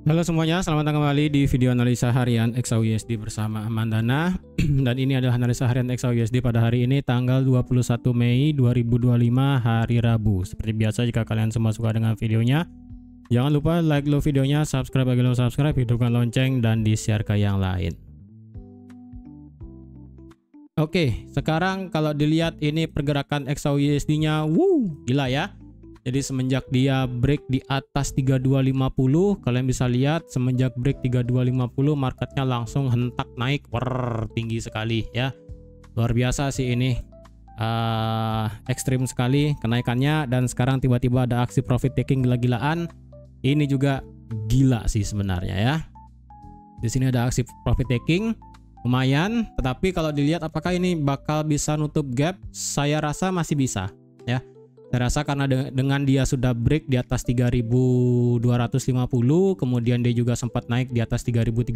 Halo semuanya, selamat datang kembali di video analisa harian XAUUSD bersama Amandana. Dan ini adalah analisa harian XAUUSD pada hari ini tanggal 21 Mei 2025 hari Rabu. Seperti biasa, jika kalian semua suka dengan videonya, jangan lupa like dulu videonya, subscribe bagi belum subscribe, hidupkan lonceng, dan di-share ke yang lain. Oke, sekarang kalau dilihat ini pergerakan XAUUSD-nya, gila ya. Jadi semenjak dia break di atas 3250, kalian bisa lihat semenjak break 3250 marketnya langsung hentak naik, tinggi sekali ya. Luar biasa sih ini, ekstrim sekali kenaikannya, dan sekarang tiba-tiba ada aksi profit taking gila-gilaan. Ini juga gila sih sebenarnya ya. Di sini ada aksi profit taking lumayan, tetapi kalau dilihat apakah ini bakal bisa nutup gap, saya rasa masih bisa ya. Saya rasa karena dengan dia sudah break di atas 3250, kemudian dia juga sempat naik di atas 3300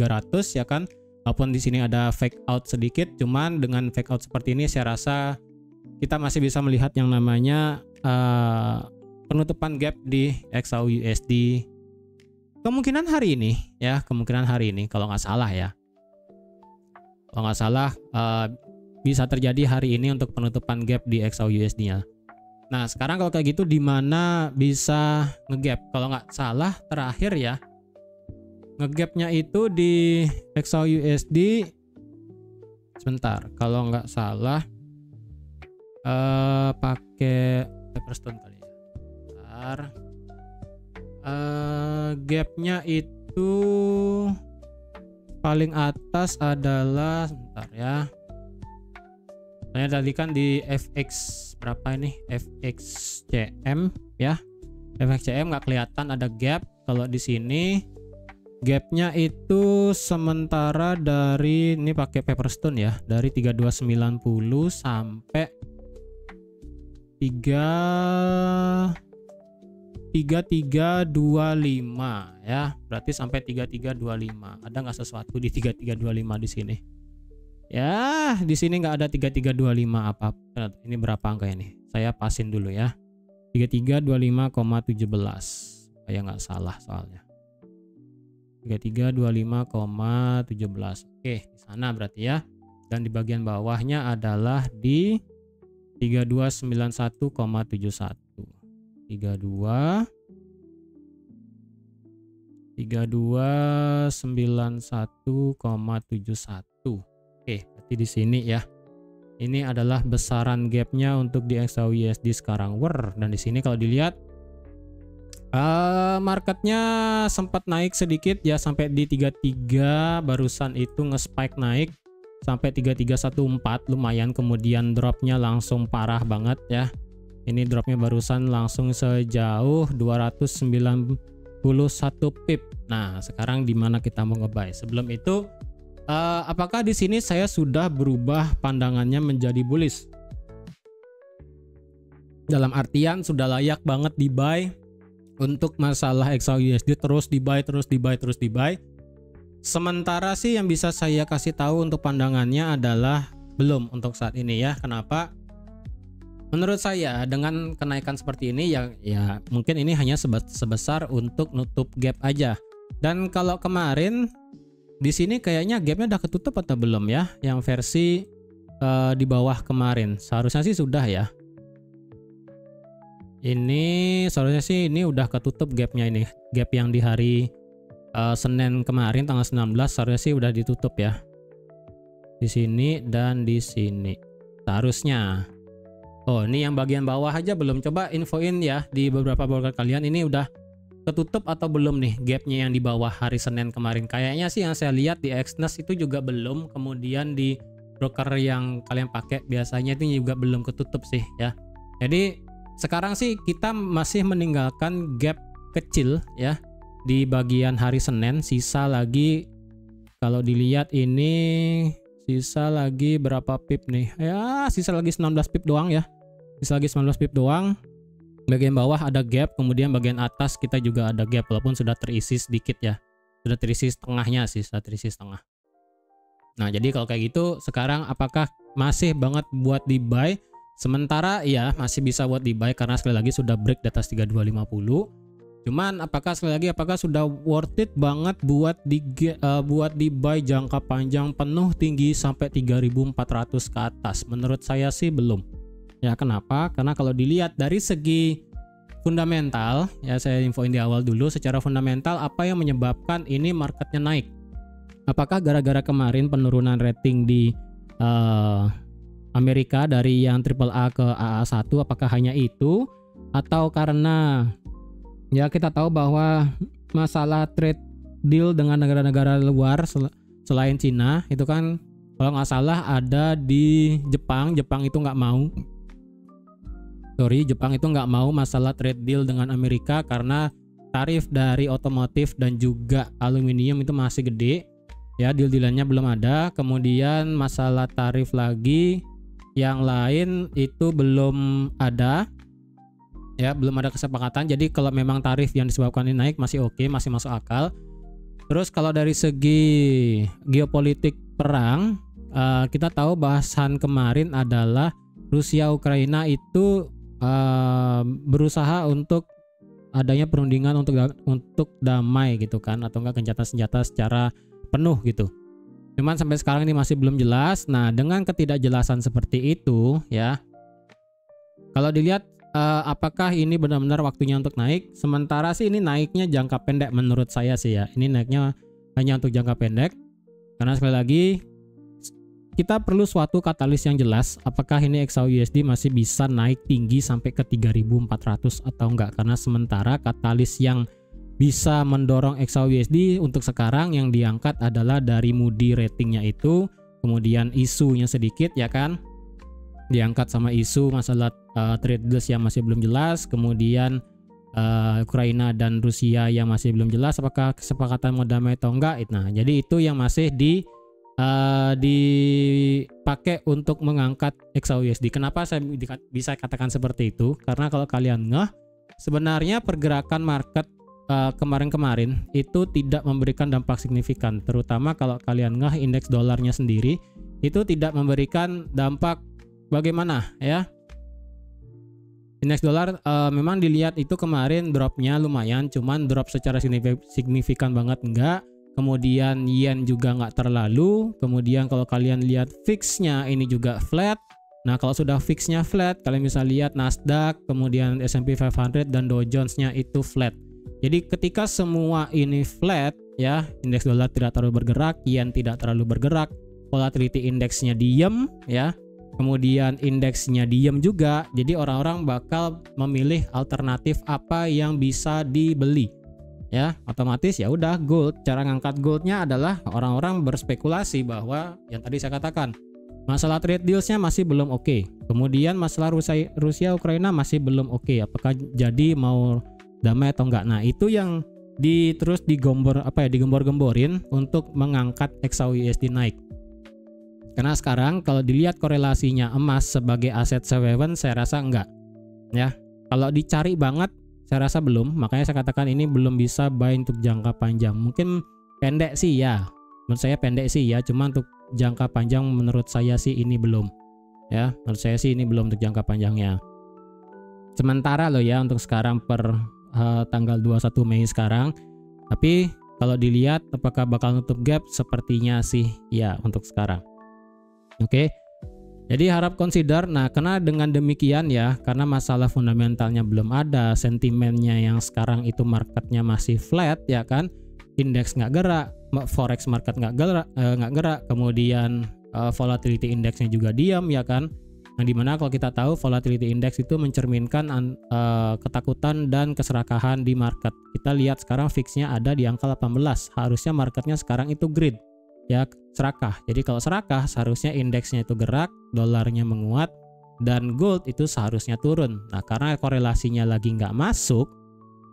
ya kan. Walaupun di sini ada fake out sedikit, cuman dengan fake out seperti ini saya rasa kita masih bisa melihat yang namanya penutupan gap di XAUUSD. Kemungkinan hari ini ya, kemungkinan hari ini kalau nggak salah ya. Kalau nggak salah bisa terjadi hari ini untuk penutupan gap di XAUUSD-nya. Nah sekarang kalau kayak gitu di mana bisa ngegap? Kalau nggak salah terakhir ya ngegapnya itu di XAUUSD, sebentar, kalau nggak salah pakai Pepperstone kali ya. Bentar. Gapnya itu paling atas adalah, sebentar ya. Soalnya tadi kan di FX berapa ini? FXCM ya. FXCM nggak kelihatan ada gap. Kalau di sini gapnya itu sementara dari ini pakai Pepperstone ya, dari 3290 sampai 3325 ya. Berarti sampai 3325. Ada nggak sesuatu di 3325 di sini? Ya, di sini nggak ada 3325 apa. Ini berapa angka ini? Saya pasin dulu ya. 3325,17. Kayak nggak salah soalnya. 3325,17. Oke, di sana berarti ya. Dan di bagian bawahnya adalah di 3291,71. 3291,71. Oke, berarti di sini ya. Ini adalah besaran gapnya untuk di XAUUSD sekarang. Dan di sini kalau dilihat marketnya sempat naik sedikit ya sampai di 33, barusan itu nge-spike naik sampai 3314, lumayan, kemudian dropnya langsung parah banget ya. Ini dropnya barusan langsung sejauh 291 pip. Nah, sekarang di mana kita mau nge-buy? Sebelum itu apakah di sini saya sudah berubah pandangannya menjadi bullish? Dalam artian sudah layak banget di buy untuk masalah XAUUSD, terus di buy, terus di buy, terus di buy. Sementara sih yang bisa saya kasih tahu untuk pandangannya adalah belum untuk saat ini ya. Kenapa? Menurut saya dengan kenaikan seperti ini ya mungkin ini hanya sebesar untuk nutup gap aja. Dan kalau kemarin di sini kayaknya gapnya udah ketutup atau belum ya? Yang versi di bawah kemarin seharusnya sih sudah ya. Ini seharusnya sih ini udah ketutup gapnya ini. Gap yang di hari Senin kemarin tanggal 19 seharusnya sih udah ditutup ya. Di sini dan di sini seharusnya. Oh, ini yang bagian bawah aja belum. Coba infoin ya di beberapa broker kalian ini udah ketutup atau belum nih gapnya yang di bawah hari Senin kemarin. Kayaknya sih yang saya lihat di Exness itu juga belum, kemudian di broker yang kalian pakai biasanya itu juga belum ketutup sih ya. Jadi sekarang sih kita masih meninggalkan gap kecil ya di bagian hari Senin. Sisa lagi kalau dilihat ini sisa lagi berapa pip nih ya, sisa lagi 19 pip doang ya, sisa lagi 19 pip doang. Bagian bawah ada gap, kemudian bagian atas kita juga ada gap, walaupun sudah terisi sedikit ya, sudah terisi setengahnya sih, sudah terisi setengah. Nah jadi kalau kayak gitu sekarang apakah masih banget buat di buy? Sementara ya masih bisa buat di buy karena sekali lagi sudah break di atas 3250. Cuman apakah sekali lagi apakah sudah worth it banget buat di buy jangka panjang penuh tinggi sampai 3.400 ke atas? Menurut saya sih belum. Ya kenapa? Karena kalau dilihat dari segi fundamental, ya saya infoin di awal dulu, secara fundamental apa yang menyebabkan ini marketnya naik? Apakah gara-gara kemarin penurunan rating di Amerika dari yang AAA ke AA1, apakah hanya itu? Atau karena ya kita tahu bahwa masalah trade deal dengan negara-negara luar selain Cina itu kan kalau nggak salah ada di Jepang itu nggak mau. Jepang itu nggak mau masalah trade deal dengan Amerika karena tarif dari otomotif dan juga aluminium itu masih gede. Ya, deal-dealannya belum ada. Kemudian masalah tarif lagi yang lain itu belum ada. Ya, belum ada kesepakatan. Jadi kalau memang tarif yang disebabkan ini naik masih oke, masih masuk akal. Terus kalau dari segi geopolitik perang, kita tahu bahasan kemarin adalah Rusia Ukraina itu berusaha untuk adanya perundingan untuk damai gitu kan, atau enggak gencatan senjata secara penuh gitu. Cuman sampai sekarang ini masih belum jelas. Nah, dengan ketidakjelasan seperti itu ya, kalau dilihat apakah ini benar-benar waktunya untuk naik? Sementara sih ini naiknya jangka pendek menurut saya sih ya. Ini naiknya hanya untuk jangka pendek. Karena sekali lagi kita perlu suatu katalis yang jelas apakah ini XAUUSD masih bisa naik tinggi sampai ke 3.400 atau enggak, karena sementara katalis yang bisa mendorong XAUUSD untuk sekarang yang diangkat adalah dari Moody ratingnya itu, kemudian isunya sedikit ya kan, diangkat sama isu masalah trade deals yang masih belum jelas, kemudian Ukraina dan Rusia yang masih belum jelas apakah kesepakatan mau damai atau enggak. Nah, jadi itu yang masih dipakai untuk mengangkat XAUUSD. Kenapa saya bisa katakan seperti itu? Karena kalau kalian sebenarnya pergerakan market kemarin-kemarin itu tidak memberikan dampak signifikan, terutama kalau kalian indeks dolarnya sendiri itu tidak memberikan dampak bagaimana ya. Indeks dolar memang dilihat itu kemarin dropnya lumayan, cuman drop secara signifikan banget enggak. Kemudian yen juga nggak terlalu. Kemudian kalau kalian lihat fixnya ini juga flat. Nah, kalau sudah fixnya flat, kalian bisa lihat Nasdaq, kemudian S&P 500 dan Dow Jones-nya itu flat. Jadi ketika semua ini flat ya, indeks dolar tidak terlalu bergerak, yen tidak terlalu bergerak, volatility indeksnya diem ya, kemudian indeksnya diem juga. Jadi orang-orang bakal memilih alternatif apa yang bisa dibeli. Ya, otomatis ya udah gold. Cara ngangkat goldnya adalah orang-orang berspekulasi bahwa yang tadi saya katakan, masalah trade dealsnya masih belum oke. Kemudian masalah Rusia Ukraina masih belum oke. Apakah jadi mau damai atau enggak? Nah, itu yang terus digembor-gemborin untuk mengangkat XAUUSD naik. Karena sekarang kalau dilihat korelasinya emas sebagai aset safe haven, saya rasa enggak. Ya, kalau dicari banget saya rasa belum, makanya saya katakan ini belum bisa buy untuk jangka panjang. Mungkin pendek sih ya, menurut saya pendek sih ya, cuma untuk jangka panjang menurut saya sih ini belum. Ya, menurut saya sih ini belum untuk jangka panjangnya. Sementara loh ya untuk sekarang per tanggal 21 Mei sekarang. Tapi kalau dilihat apakah bakal nutup gap, sepertinya sih ya untuk sekarang. Oke. Jadi harap consider. Nah, karena dengan demikian ya, karena masalah fundamentalnya belum ada, sentimennya yang sekarang itu marketnya masih flat ya kan, indeks nggak gerak, forex market nggak gerak, kemudian volatility indeksnya juga diam ya kan. Nah, dimana kalau kita tahu volatility index itu mencerminkan ketakutan dan keserakahan di market. Kita lihat sekarang fixnya ada di angka 18, harusnya marketnya sekarang itu greed ya, serakah. Jadi kalau serakah seharusnya indeksnya itu gerak, dolarnya menguat, dan gold itu seharusnya turun. Nah, karena korelasinya lagi nggak masuk,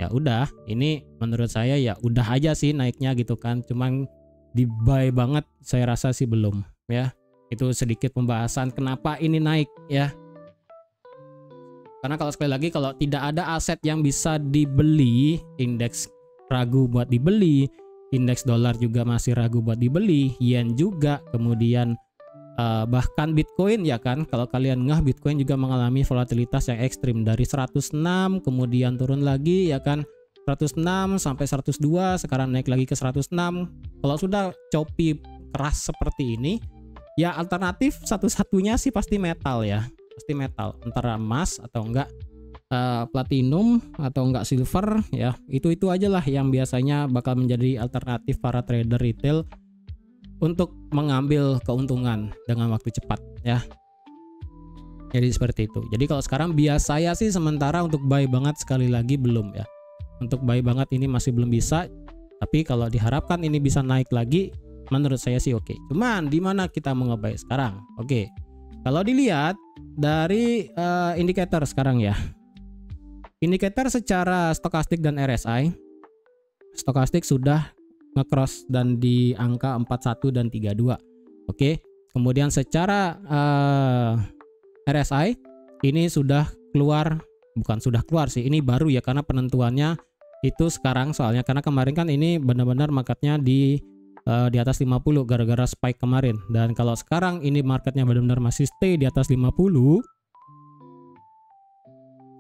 ya udah, ini menurut saya ya udah aja sih naiknya gitu kan. Cuman di buy banget saya rasa sih belum ya. Itu sedikit pembahasan kenapa ini naik ya. Karena kalau sekali lagi kalau tidak ada aset yang bisa dibeli, indeks ragu buat dibeli, indeks dolar juga masih ragu buat dibeli, yen juga, kemudian bahkan Bitcoin ya kan, kalau kalian Bitcoin juga mengalami volatilitas yang ekstrim dari 106 kemudian turun lagi ya kan, 106 sampai 102, sekarang naik lagi ke 106. Kalau sudah choppy keras seperti ini, ya alternatif satu-satunya sih pasti metal ya. Pasti metal, antara emas atau enggak platinum atau enggak silver ya. Itu aja lah yang biasanya bakal menjadi alternatif para trader retail untuk mengambil keuntungan dengan waktu cepat ya. Jadi seperti itu. Jadi kalau sekarang biasanya sih sementara untuk buy banget sekali lagi belum ya. Untuk buy banget ini masih belum bisa. Tapi kalau diharapkan ini bisa naik lagi, menurut saya sih oke. Cuman di mana kita mau nge-buy sekarang? Oke. Kalau dilihat dari indikator sekarang ya. Indikator secara stokastik dan RSI. Stokastik sudah nge-cross dan di angka 41 dan 32. Oke. Kemudian secara RSI ini sudah keluar, bukan sudah keluar sih, ini baru ya karena penentuannya itu sekarang soalnya karena kemarin kan ini benar-benar marketnya di atas 50 gara-gara spike kemarin, dan kalau sekarang ini marketnya benar-benar masih stay di atas 50,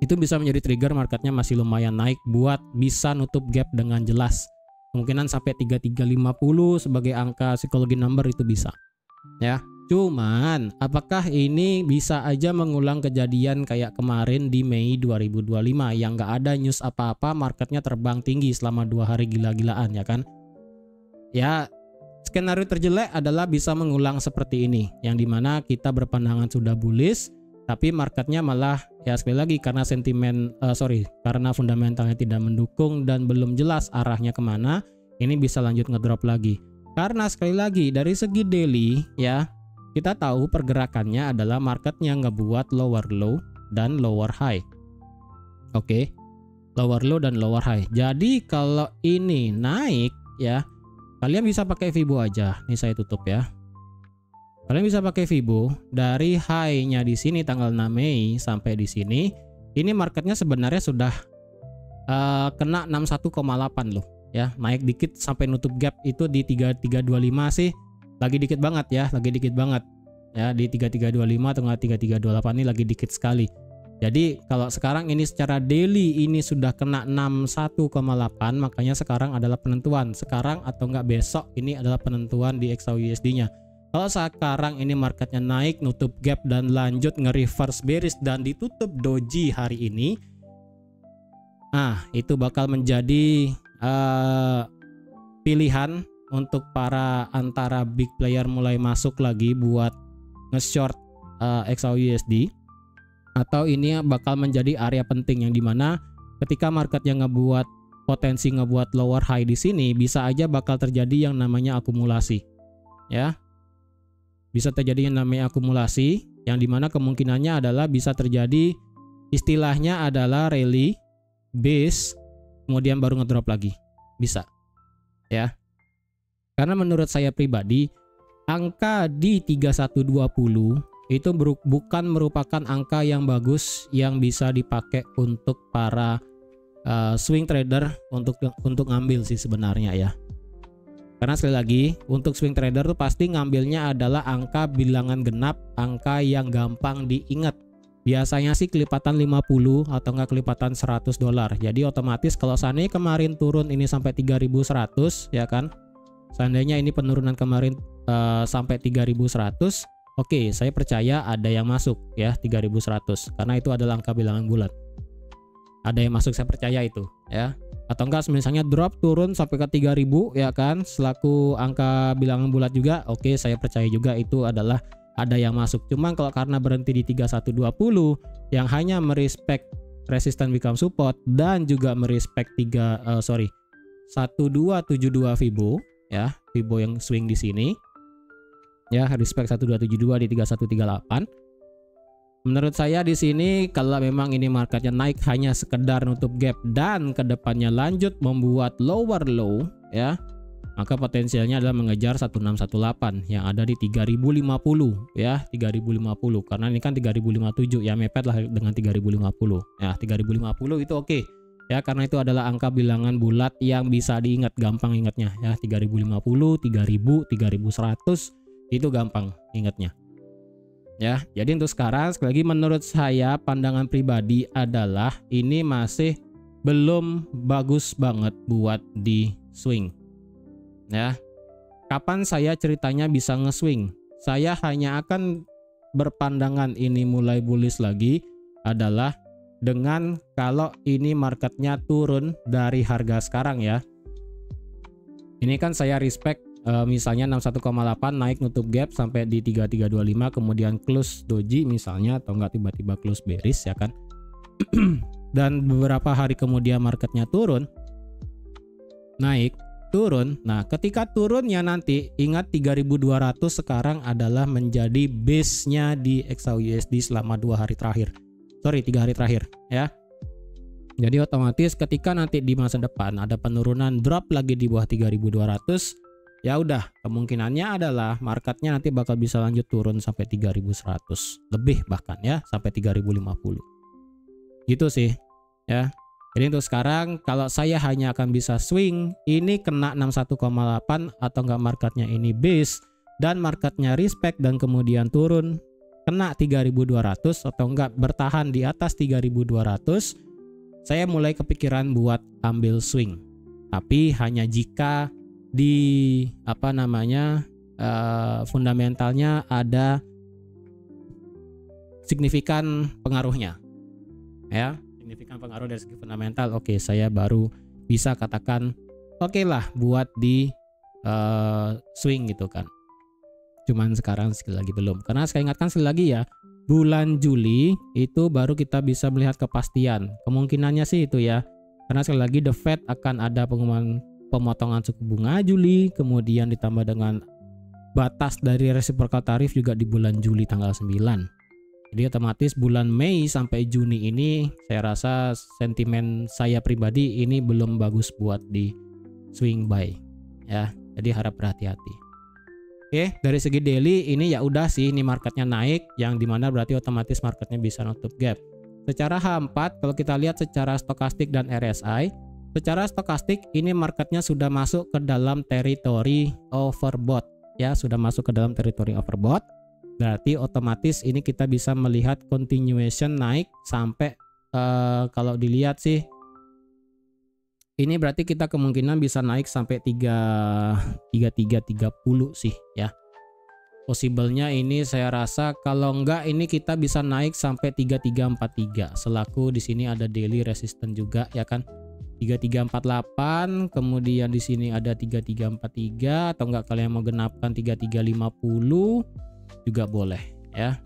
itu bisa menjadi trigger marketnya masih lumayan naik buat bisa nutup gap dengan jelas. Kemungkinan sampai 3350 sebagai angka psikologi number itu bisa ya. Cuman apakah ini bisa aja mengulang kejadian kayak kemarin di Mei 2025 yang gak ada news apa-apa, marketnya terbang tinggi selama 2 hari gila-gilaan ya kan. Ya skenario terjelek adalah bisa mengulang seperti ini, yang dimana kita berpandangan sudah bullish tapi marketnya malah ya sekali lagi karena karena fundamentalnya tidak mendukung dan belum jelas arahnya kemana, ini bisa lanjut ngedrop lagi. Karena sekali lagi dari segi daily ya, kita tahu pergerakannya adalah marketnya ngebuat lower low dan lower high. Oke, lower low dan lower high. Jadi kalau ini naik ya, kalian bisa pakai Fibo aja. Nih saya tutup ya. Kalian bisa pakai Fibo dari high-nya di sini tanggal 6 Mei sampai di sini. Ini marketnya sebenarnya sudah kena 61,8 loh ya. Naik dikit sampai nutup gap itu di 3325 sih. Lagi dikit banget ya, lagi dikit banget. Ya, di 3325 atau 3328 ini lagi dikit sekali. Jadi kalau sekarang ini secara daily ini sudah kena 61,8, makanya sekarang adalah penentuan. Sekarang atau enggak besok ini adalah penentuan di XAUUSD-nya. Kalau sekarang ini marketnya naik, nutup gap dan lanjut nge-reverse bearish dan ditutup doji hari ini, itu bakal menjadi pilihan untuk para antara big player mulai masuk lagi buat nge-short XAUUSD, atau ini bakal menjadi area penting yang dimana ketika marketnya ngebuat potensi ngebuat lower high di sini, bisa aja bakal terjadi yang namanya akumulasi ya. Bisa terjadi yang namanya akumulasi, yang dimana kemungkinannya adalah bisa terjadi istilahnya adalah rally, base, kemudian baru ngedrop lagi. Bisa ya. Karena menurut saya pribadi, angka di 3120 itu bukan merupakan angka yang bagus yang bisa dipakai untuk para swing trader untuk ngambil sih sebenarnya ya. Karena sekali lagi untuk swing trader tuh pasti ngambilnya adalah angka bilangan genap, angka yang gampang diingat. Biasanya sih kelipatan 50 atau enggak kelipatan $100. Jadi otomatis kalau seandainya kemarin turun ini sampai 3100 ya kan. Seandainya ini penurunan kemarin sampai 3100, oke, saya percaya ada yang masuk ya 3100 karena itu adalah angka bilangan bulat. Ada yang masuk, saya percaya itu ya. Atau enggak misalnya drop turun sampai ke 3000 ya kan, selaku angka bilangan bulat juga, oke, saya percaya juga itu adalah ada yang masuk. Cuman kalau karena berhenti di 3120 yang hanya merespek resistance become support dan juga merespek 1272 Fibo ya, Fibo yang swing di sini ya, respect 1272 di 3138. Menurut saya di sini kalau memang ini marketnya naik hanya sekedar nutup gap dan kedepannya lanjut membuat lower low ya, maka potensialnya adalah mengejar 1618 yang ada di 3050 ya, 3050 karena ini kan 3057 ya, mepet lah dengan 3050 ya. 3050 itu oke ya, karena itu adalah angka bilangan bulat yang bisa diingat, gampang ingatnya ya. 3050, 3000, 3100 itu gampang ingatnya ya. Jadi untuk sekarang sekali lagi menurut saya pandangan pribadi adalah ini masih belum bagus banget buat di swing. Ya. Kapan saya ceritanya bisa nge-swing? Saya hanya akan berpandangan ini mulai bullish lagi adalah dengan kalau ini marketnya turun dari harga sekarang ya. Ini kan saya respect misalnya 61,8 naik nutup gap sampai di 3325, kemudian close doji misalnya, atau enggak tiba-tiba close bearish ya kan. Dan beberapa hari kemudian marketnya turun, naik, turun. Nah, ketika turunnya nanti ingat 3200 sekarang adalah menjadi base-nya di XAUUSD selama 3 hari terakhir ya. Jadi otomatis ketika nanti di masa depan ada penurunan drop lagi di bawah 3200, ya udah, kemungkinannya adalah marketnya nanti bakal bisa lanjut turun sampai 3100 lebih, bahkan ya sampai 3050 gitu sih ya. Jadi untuk sekarang kalau saya hanya akan bisa swing ini kena 61,8 atau enggak marketnya ini base dan marketnya respect dan kemudian turun kena 3200 atau enggak bertahan di atas 3200, saya mulai kepikiran buat ambil swing. Tapi hanya jika di fundamentalnya ada signifikan pengaruhnya ya, signifikan pengaruh dari segi fundamental. Oke, saya baru bisa katakan oke lah buat di swing gitu kan. Cuman sekarang sekali lagi belum, karena saya ingatkan sekali lagi ya, bulan Juli itu baru kita bisa melihat kepastian. Kemungkinannya sih itu ya, karena sekali lagi the Fed akan ada pengumuman pemotongan suku bunga Juli, kemudian ditambah dengan batas dari reciprocal tarif juga di bulan Juli tanggal 9. Jadi otomatis bulan Mei sampai Juni ini saya rasa sentimen saya pribadi ini belum bagus buat di swing buy ya. Jadi harap berhati-hati. Oke, dari segi daily ini ya udah sih, ini marketnya naik yang dimana berarti otomatis marketnya bisa nutup gap. Secara H4 kalau kita lihat secara stokastik dan RSI, secara stokastik ini marketnya sudah masuk ke dalam teritori overbought ya, sudah masuk ke dalam teritori overbought. Berarti otomatis ini kita bisa melihat continuation naik sampai kalau dilihat sih ini berarti kita kemungkinan bisa naik sampai 3330 sih ya. Possible-nya ini saya rasa kalau enggak ini kita bisa naik sampai 3343 selaku di sini ada daily resistance juga ya kan. 3348, kemudian di sini ada 3343 atau enggak kalian mau genapkan 3350 juga boleh ya.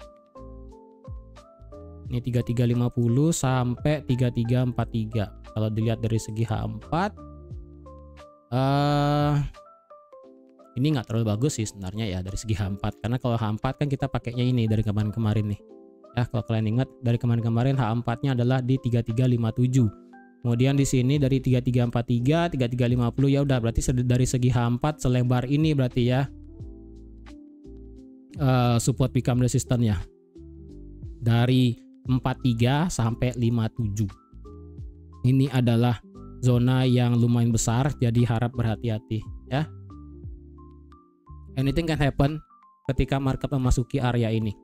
Ini 3350 sampai 3343. Kalau dilihat dari segi H4 ini nggak terlalu bagus sih sebenarnya ya dari segi H4, karena kalau H4 kan kita pakainya ini dari kemarin-kemarin nih ya. Kalau kalian ingat dari kemarin-kemarin H4 nya adalah di 3357, kemudian di sini dari 3343 3350 ya udah, berarti dari segi H4 selebar ini berarti ya support become resistance ya dari 43 sampai 57. Ini adalah zona yang lumayan besar, jadi harap berhati-hati ya. Anything can happen ketika market memasuki area ini.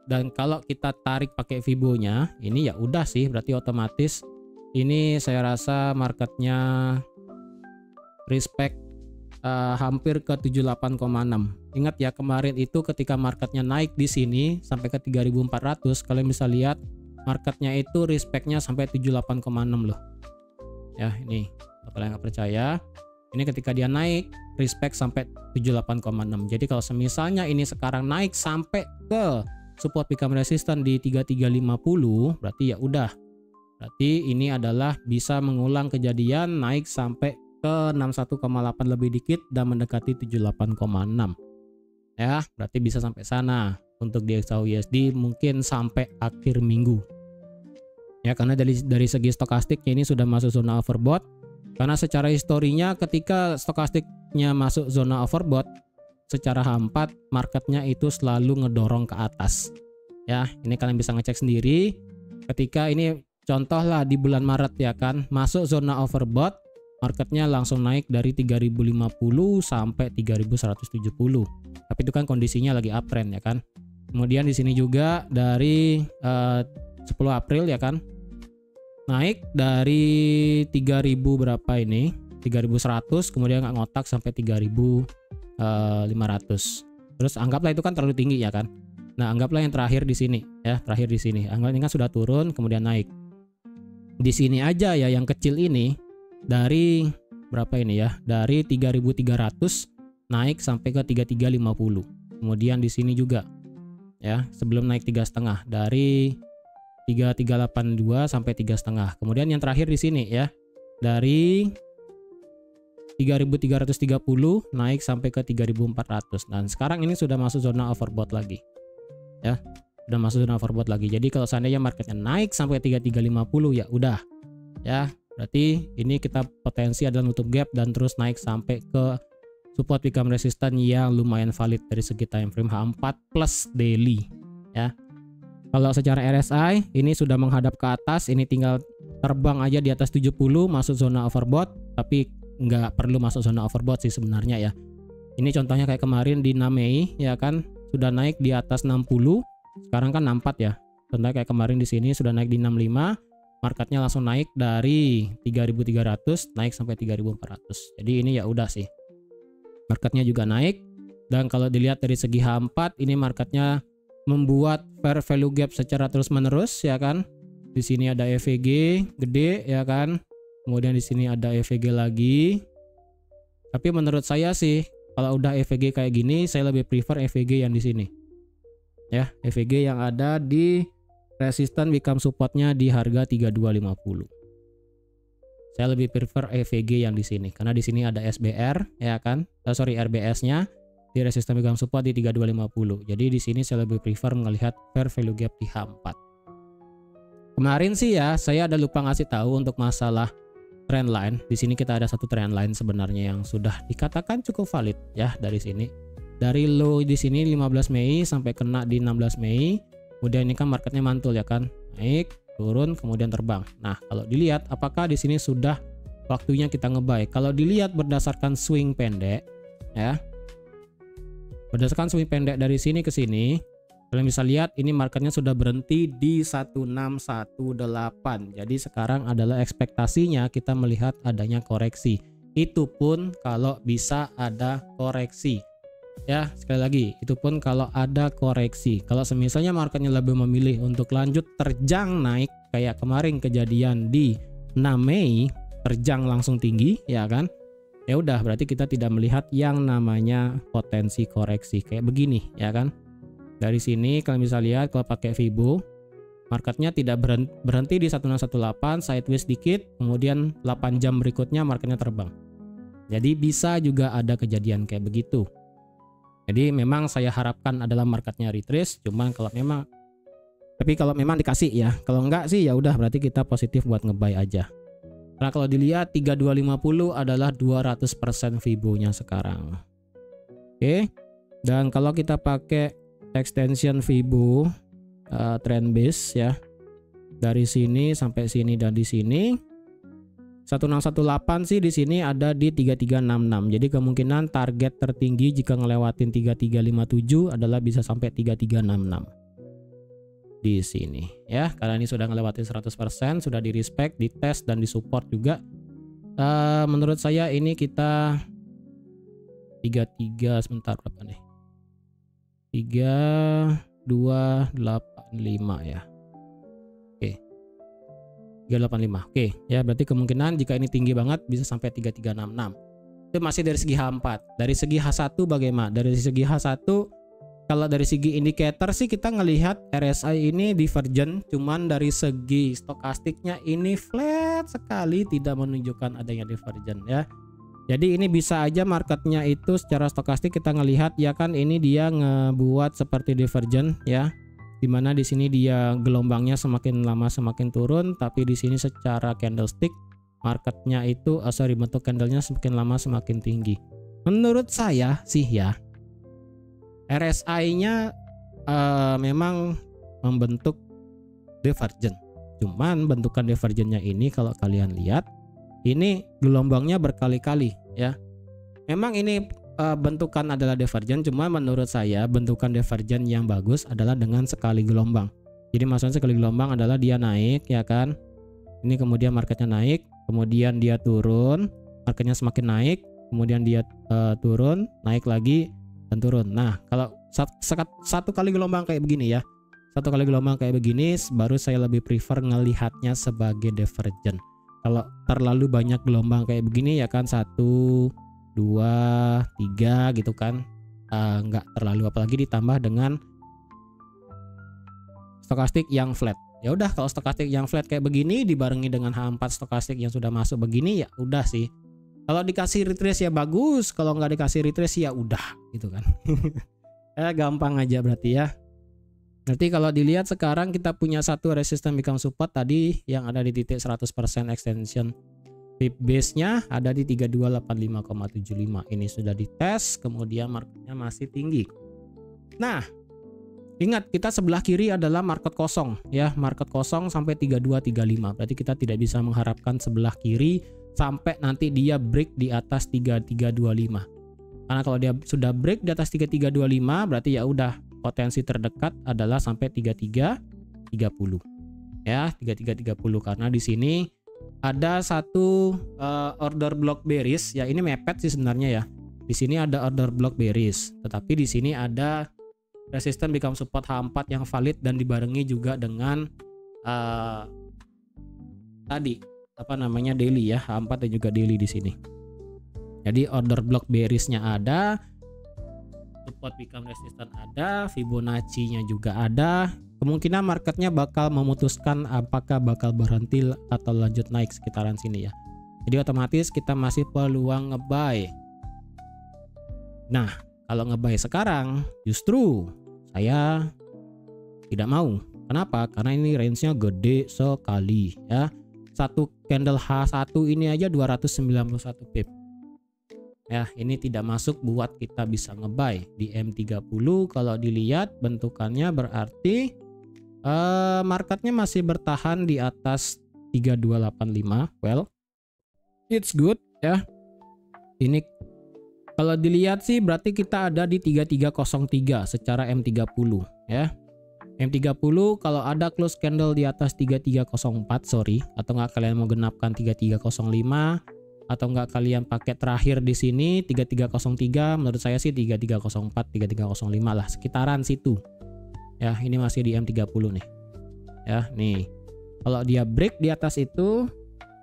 Dan kalau kita tarik pakai Fibo-nya, ini ya udah sih, berarti otomatis ini saya rasa marketnya respect hampir ke 78,6. Ingat ya kemarin itu ketika marketnya naik di sini sampai ke 3400, kalian bisa lihat marketnya itu respectnya sampai 78,6 loh ya. Ini kalau kalian nggak percaya, ini ketika dia naik respect sampai 78,6. jadi kalau semisalnya ini sekarang naik sampai ke support become resistance di 3350, berarti ya udah, berarti ini adalah bisa mengulang kejadian naik sampai ke 61,8 lebih dikit dan mendekati 78,6 ya. Berarti bisa sampai sana untuk di XAUUSD mungkin sampai akhir minggu ya, karena dari segi stokastiknya ini sudah masuk zona overbought. Karena secara historinya ketika stokastiknya masuk zona overbought secara H4 marketnya itu selalu ngedorong ke atas ya. Ini kalian bisa ngecek sendiri ketika ini contoh lah di bulan Maret ya kan, masuk zona overbought marketnya langsung naik dari 3050 sampai 3170. Tapi itu kan kondisinya lagi uptrend ya kan. Kemudian di sini juga dari 10 April ya kan, naik dari 3000 berapa ini, 3100, kemudian nggak ngotak sampai 3500. Terus anggaplah itu kan terlalu tinggi ya kan. Nah, anggaplah yang terakhir di sini ya, terakhir di sini. Anggap ini kan sudah turun kemudian naik. Di sini aja ya yang kecil ini dari berapa ini ya? Dari 3300 naik sampai ke 3350. Kemudian di sini juga ya, sebelum naik 3,5 dari 3382 sampai 3,5. Kemudian yang terakhir di sini ya, dari 3330 naik sampai ke 3400. Dan sekarang ini sudah masuk zona overbought lagi. Ya, udah masuk zona overbought lagi. Jadi kalau seandainya marketnya naik sampai 3350 ya udah. Ya, berarti ini kita potensi adalah nutup gap dan terus naik sampai ke support become resistance yang lumayan valid dari segi time frame H4 plus daily ya. Kalau secara RSI ini sudah menghadap ke atas, ini tinggal terbang aja di atas 70 masuk zona overbought, tapi nggak perlu masuk zona overbought sih sebenarnya ya. Ini contohnya kayak kemarin di 6 Mei ya kan, sudah naik di atas 60, sekarang kan 64 ya. Contohnya kayak kemarin di sini sudah naik di 65, marketnya langsung naik dari 3300 naik sampai 3400. Jadi ini ya udah sih. Marketnya juga naik, dan kalau dilihat dari segi H4 ini marketnya membuat fair value gap secara terus menerus ya kan. Di sini ada EVG gede ya kan. Kemudian di sini ada EVG lagi. Tapi menurut saya sih kalau udah EVG kayak gini saya lebih prefer EVG yang di sini. Ya, EVG yang ada di resistance become supportnya di harga 3250. Saya lebih prefer EVG yang di sini karena di sini ada SBR ya kan. RBS-nya di resistance become support di 3250. Jadi di sini saya lebih prefer melihat fair value gap di H4. Kemarin sih ya saya ada lupa ngasih tahu untuk masalah trend line. Di sini kita ada satu trend line sebenarnya yang sudah dikatakan cukup valid ya dari sini. Dari low di sini 15 Mei sampai kena di 16 Mei. Kemudian ini kan marketnya mantul ya kan. Naik, turun, kemudian terbang. Nah, kalau dilihat apakah di sini sudah waktunya kita nge-buy. Kalau dilihat berdasarkan swing pendek ya. Berdasarkan swing pendek dari sini ke sini, kalian bisa lihat ini marketnya sudah berhenti di 1618. Jadi sekarang adalah ekspektasinya kita melihat adanya koreksi. Itu pun kalau bisa ada koreksi. Ya, sekali lagi, itu pun kalau ada koreksi. Kalau semisalnya marketnya lebih memilih untuk lanjut terjang naik kayak kemarin kejadian di 6 Mei, terjang langsung tinggi, ya kan? Ya udah, berarti kita tidak melihat yang namanya potensi koreksi kayak begini, ya kan? Dari sini kalian bisa lihat kalau pakai Fibo, marketnya tidak berhenti di 1618, sideways dikit, kemudian 8 jam berikutnya marketnya terbang. Jadi bisa juga ada kejadian kayak begitu. Jadi memang saya harapkan adalah marketnya retrace, cuman kalau memang dikasih ya. Kalau enggak sih ya udah berarti kita positif buat nge-buy aja. Nah, kalau dilihat 3250 adalah 200% Fibo-nya sekarang. Oke. Dan kalau kita pakai extension Fibo trend base ya. Dari sini sampai sini dan di sini 1618 sih di sini ada di 3366. Jadi kemungkinan target tertinggi jika ngelewatin 3357 adalah bisa sampai 3366. Di sini ya, karena ini sudah ngelewatin 100%, sudah di respect, di tes dan di support juga. Menurut saya ini kita 33 sebentar berapa nih? 3285 ya. 385. Oke, ya berarti kemungkinan jika ini tinggi banget bisa sampai 3366. Itu masih dari segi H4. Dari segi H1 bagaimana? Dari segi H1 kalau dari segi indikator sih kita ngelihat RSI ini divergent, cuman dari segi stokastiknya ini flat sekali, tidak menunjukkan adanya divergent ya. Jadi ini bisa aja marketnya itu secara stokastik kita ngelihat ya kan, ini dia ngebuat seperti divergent ya. Dimana di sini dia gelombangnya semakin lama semakin turun, tapi di sini secara candlestick marketnya itu bentuk candlenya semakin lama semakin tinggi. Menurut saya sih ya, RSI-nya memang membentuk divergent. Cuman bentukan divergentnya ini kalau kalian lihat, ini gelombangnya berkali-kali ya. Memang ini bentukan adalah divergent, cuma menurut saya bentukan divergent yang bagus adalah dengan sekali gelombang. Jadi maksudnya sekali gelombang adalah dia naik ya kan, Ini kemudian marketnya naik, kemudian dia turun, marketnya semakin naik, kemudian dia turun, naik lagi dan turun. Nah, kalau satu kali gelombang kayak begini ya, satu kali gelombang kayak begini, baru saya lebih prefer ngelihatnya sebagai divergent. Kalau terlalu banyak gelombang kayak begini ya kan, 1, 2, 3 gitu kan, nggak terlalu, apalagi ditambah dengan stokastik yang flat. Ya udah, kalau stokastik yang flat kayak begini dibarengi dengan H4 stokastik yang sudah masuk begini, ya udah sih. Kalau dikasih retrace ya bagus, kalau nggak dikasih retrace ya udah gitu kan. Gampang aja berarti ya. Nanti kalau dilihat sekarang kita punya satu resistance become support tadi yang ada di titik 100% extension pip base-nya ada di 3285,75. Ini sudah dites, kemudian marketnya masih tinggi. Nah, ingat kita sebelah kiri adalah market kosong ya, market kosong sampai 3235. Berarti kita tidak bisa mengharapkan sebelah kiri sampai nanti dia break di atas 3325. Karena kalau dia sudah break di atas 3325 berarti ya udah, potensi terdekat adalah sampai 3330 ya, 3330, karena di sini ada satu order block bearish ya, ini mepet sih sebenarnya ya. Di sini ada order block bearish, tetapi di sini ada resistance become support H4 yang valid dan dibarengi juga dengan tadi apa namanya daily ya, H4 dan juga daily di sini. Jadi order block bearish-nya ada, support become resistance ada, Fibonacci-nya juga ada. Kemungkinan marketnya bakal memutuskan apakah bakal berhenti atau lanjut naik sekitaran sini ya. Jadi otomatis kita masih peluang nge-buy. Nah, kalau nge-buy sekarang justru saya tidak mau. Kenapa? Karena ini range-nya gede sekali ya. Satu candle H1 ini aja 291 pip. Ya, ini tidak masuk buat kita bisa nge-buy di M30. Kalau dilihat bentukannya berarti marketnya masih bertahan di atas 3285. Well, it's good ya. Ini kalau dilihat sih berarti kita ada di 3303 secara M30 ya. M30 kalau ada close candle di atas 3304, sorry, atau nggak kalian mau genapkan 3305, atau enggak kalian pakai terakhir di sini 3303, menurut saya sih 3304, 3305 lah, sekitaran situ. Ya, ini masih di M30 nih. Ya, nih. Kalau dia break di atas itu,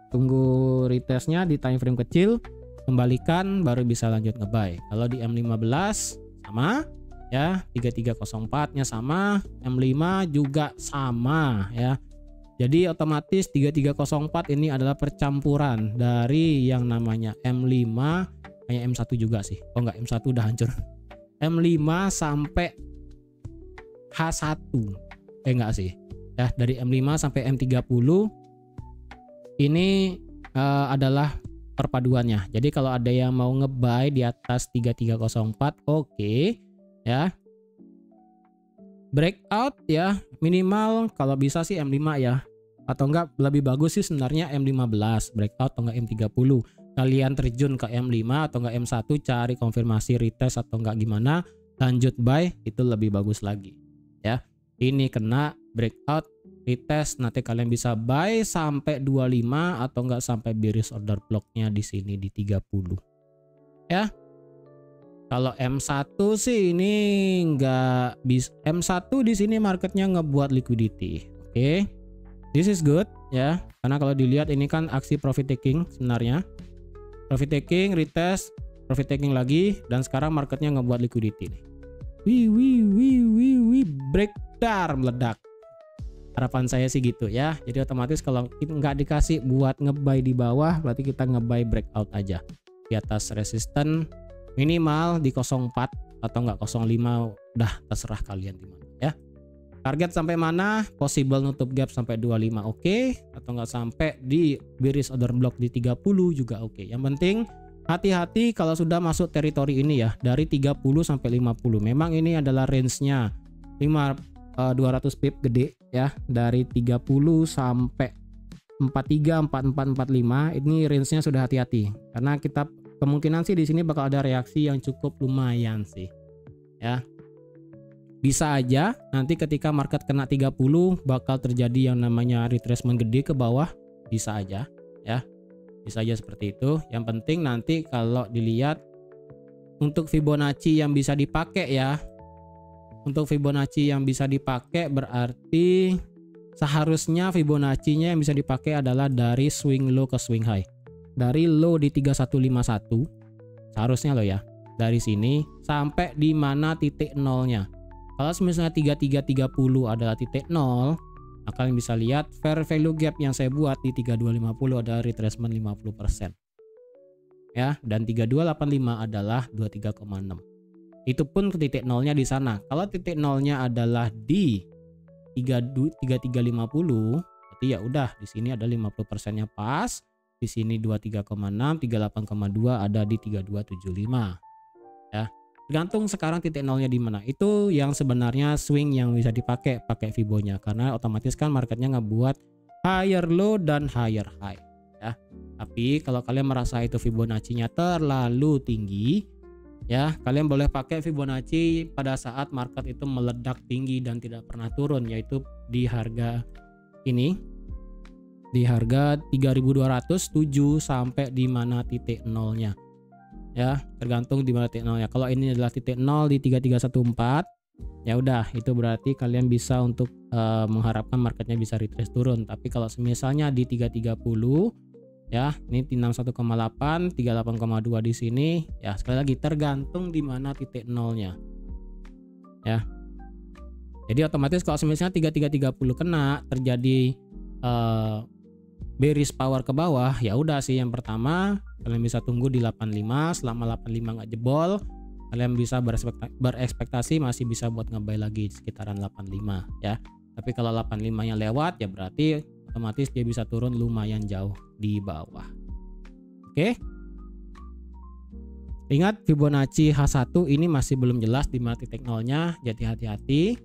tunggu retestnya di time frame kecil, kembalikan baru bisa lanjut nge-buy. Kalau di M15 sama ya, 3304-nya sama, M5 juga sama ya. Jadi otomatis 3304 ini adalah percampuran dari yang namanya M5, kayak M1 juga sih. Oh enggak, M1 udah hancur. M5 sampai H1. Enggak sih. Ya, dari M5 sampai M30 ini adalah perpaduannya. Jadi kalau ada yang mau nge-buy di atas 3304, oke, ya. Breakout ya, minimal kalau bisa sih M5 ya. Atau enggak lebih bagus sih sebenarnya M15 breakout atau enggak M30. Kalian terjun ke M5 atau enggak M1, cari konfirmasi retest atau enggak gimana, lanjut buy, itu lebih bagus lagi ya. Ini kena breakout retest, nanti kalian bisa buy sampai 25 atau enggak sampai bearish order blocknya di sini di 30 ya. Kalau M1 sih ini enggak bisa. M1 di sini marketnya ngebuat liquidity. Oke. This is good ya, karena kalau dilihat ini kan aksi profit taking sebenarnya. Profit taking, retest, profit taking lagi, dan sekarang marketnya ngebuat liquidity nih. Break dar, meledak. Harapan saya sih gitu ya. Jadi otomatis kalau nggak dikasih buat nge-buy di bawah, berarti kita nge-buy breakout aja. Di atas resisten minimal di 04 atau nggak 05, udah terserah kalian di mana ya. Target sampai mana? Possible nutup gap sampai 25 oke, atau nggak sampai di bearish order block di 30 juga oke. Yang penting hati-hati kalau sudah masuk teritori ini ya, dari 30 sampai 50. Memang ini adalah range-nya 200 pip gede ya, dari 30 sampai 43, 44, 45. Ini range-nya sudah hati-hati. Karena kita kemungkinan sih di sini bakal ada reaksi yang cukup lumayan sih. Ya. Bisa aja nanti ketika market kena 30 bakal terjadi yang namanya retracement gede ke bawah bisa aja ya. Bisa aja seperti itu. Yang penting nanti kalau dilihat untuk Fibonacci yang bisa dipakai ya. Untuk Fibonacci yang bisa dipakai berarti seharusnya Fibonacci-nya yang bisa dipakai adalah dari swing low ke swing high. Dari low di 3151 seharusnya loh ya. Dari sini sampai di mana titik nolnya. Kalau misalnya 3330 adalah titik nol, nah kalian bisa lihat fair value gap yang saya buat di 3250 adalah retracement 50%. Ya, dan 3285 adalah 23,6. Itu pun ke titik nolnya di sana. Kalau titik nolnya adalah di 3350, berarti ya udah di sini ada 50%-nya pas. Di sini 23,6, 38,2 ada di 3275. Ya. Tergantung sekarang titik nolnya di mana. Itu yang sebenarnya swing yang bisa dipakai pakai Fibonya, karena otomatis kan marketnya ngebuat higher low dan higher high ya. Tapi kalau kalian merasa itu Fibonacci-nya terlalu tinggi ya, kalian boleh pakai Fibonacci pada saat market itu meledak tinggi dan tidak pernah turun, yaitu di harga ini, di harga 3207 sampai di mana titik nolnya. Ya, tergantung di mana titik nolnya. Kalau ini adalah titik nol di 3314, ya udah itu berarti kalian bisa untuk mengharapkan marketnya bisa retrace turun. Tapi kalau misalnya di 330 ya, ini di 61,8, 38,2 di sini ya, sekali lagi tergantung di mana titik nolnya. Ya. Jadi otomatis kalau misalnya 3330 kena terjadi bearish power ke bawah, ya udah sih yang pertama kalian bisa tunggu di 85. Selama 85 nggak jebol, kalian bisa berekspektasi masih bisa buat ngebuy lagi di sekitaran 85 ya. Tapi kalau 85 nya lewat ya berarti otomatis dia bisa turun lumayan jauh di bawah. Oke. Ingat Fibonacci H1 ini masih belum jelas di mana titik nolnya, jadi hati-hati.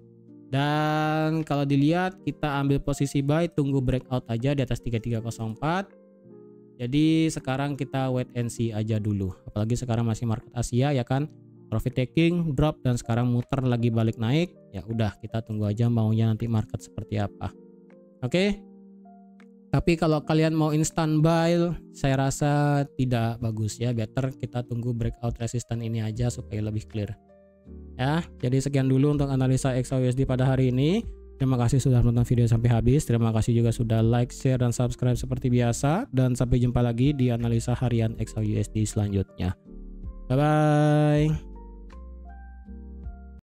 Dan kalau dilihat kita ambil posisi buy, tunggu breakout aja di atas 3304. Jadi sekarang kita wait and see aja dulu. Apalagi sekarang masih market Asia ya kan. Profit taking, drop, dan sekarang muter lagi balik naik. Ya udah kita tunggu aja maunya nanti market seperti apa. Oke. Tapi kalau kalian mau instant buy, saya rasa tidak bagus ya. Better kita tunggu breakout resistance ini aja supaya lebih clear. Ya, jadi sekian dulu untuk analisa XAUUSD pada hari ini. Terima kasih sudah menonton video sampai habis. Terima kasih juga sudah like, share, dan subscribe seperti biasa. Dan sampai jumpa lagi di analisa harian XAUUSD selanjutnya. Bye bye.